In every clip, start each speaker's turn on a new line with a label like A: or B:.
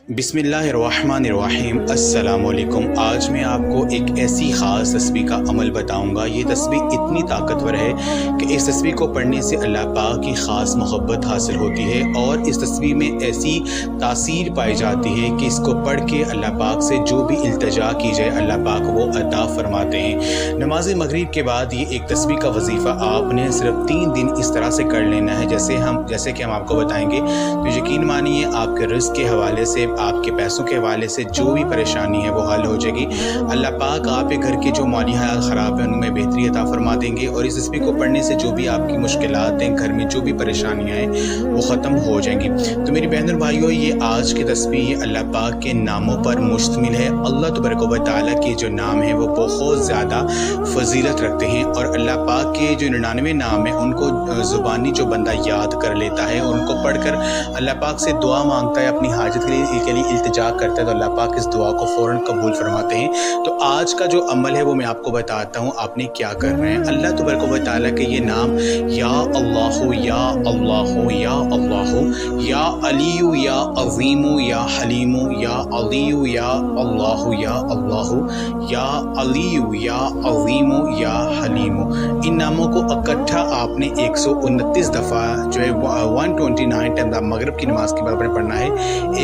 A: बिस्मिल्लाहिर्रहमानिर्रहीम। अस्सलाम वालेकुम। आज मैं आपको एक ऐसी ख़ास तस्बीह का अमल बताऊंगा। ये तस्बीह इतनी ताकतवर है कि इस तस्बीह को पढ़ने से अल्लाह पाक की ख़ास मोहब्बत हासिल होती है और इस तस्बीह में ऐसी तासीर पाई जाती है कि इसको पढ़ के अल्लाह पाक से जो भी इल्तिजा की जाए अल्लाह पाक वो अता फरमाते हैं। नमाज मगरिब के बाद ये एक तस्बीह का वजीफ़ा आपने सिर्फ 3 दिन इस तरह से कर लेना है जैसे कि हम आपको बताएंगे। तो यकीन मानिए आपके रिज़्क़ के हवाले से, आपके पैसों के हवाले से जो भी परेशानी है वो हल हो जाएगी। अल्लाह पाक आपके घर के जो माली हालात ख़राब हैं उनमें बेहतरी अता फरमा देंगे और इस तस्बीह को पढ़ने से जो भी आपकी मुश्किलात हैं, घर में जो भी परेशानियां हैं वो ख़त्म हो जाएंगी। तो मेरी बहन और भाइयों, ये आज की तस्बीह अल्लाह पाक के नामों पर मुश्तमिल है। अल्लाह तबारक व तआला के जो नाम हैं वो बहुत ज़्यादा फजीलत रखते हैं और अल्लाह पाक के जो 99 नाम हैं उनको ज़ुबानी जो बंदा याद कर लेता है और उनको पढ़कर अल्लाह पाक से दुआ मांगता है, अपनी हाजत के लिए इल्तिजा करता है, तो अल्लाह पाक इस दुआ को फ़ौरन कबूल फरमाते हैं। तो आज का जो अमल है वो मैं आपको बताता हूँ आपने क्या करना है। अल्लाह तबारक व तआला के ये नाम या अल्लाहु या अल्लाहु या अल्लाहु या अलीयु या अज़ीमु या हलीमु या अलीयु या अल्लाहु या अल्लाहु या अलीयु या अज़ीमु या हलीमु, इन नामों को इकट्ठा आपने 129 दफ़ा जो है 129 टाइम मगरिब की नमाज के बाद आपने पढ़ना है।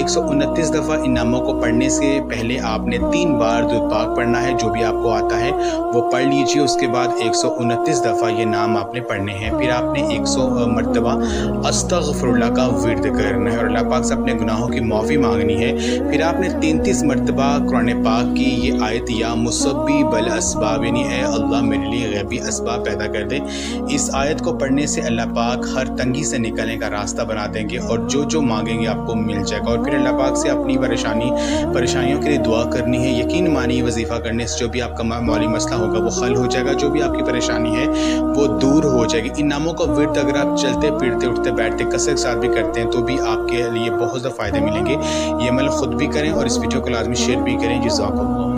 A: 129 दफ़ा इन नामों को पढ़ने से पहले आपने 3 बार दुरूद पाक पढ़ना है। जो भी आपको आता है वो पढ़ लीजिए। उसके बाद 129 दफ़ा ये नाम आपने पढ़ने हैं। फिर आपने 100 मरतबा अस्तगफिरुल्लाह का विर्द करना है और अल्लाह पाक से अपने गुनाहों की माफ़ी मांगनी है। फिर आपने 33 मरतबा कुरान पाक की ये आयत या मुसब्बिबल असबाब, यानी ऐ अल्लाह मेरे लिए गैबी असबाब पैदा कर दे, इस आयत को पढ़ने से अल्लाह पाक हर तंगी से निकलने का रास्ता बना देंगे और जो जो मांगेंगे आपको मिल जाएगा। और फिर अल्लाह पाक से अपनी परेशानियों के लिए दुआ करनी है। यकीन मानिए वजीफ़ा करने से जो भी आपका माली मसला होगा वो हल हो जाएगा, जो भी आपकी परेशानी है वो दूर हो जाएगी। इन नामों का विर्द अगर आप चलते फिरते उठते बैठते कसरत के साथ भी करते हैं तो भी आपके लिए बहुत ज़्यादा फ़ायदे मिलेंगे। ये अमल खुद भी करें और इस वीडियो को लाजमी शेयर भी करें। जज़ाकल्लाह।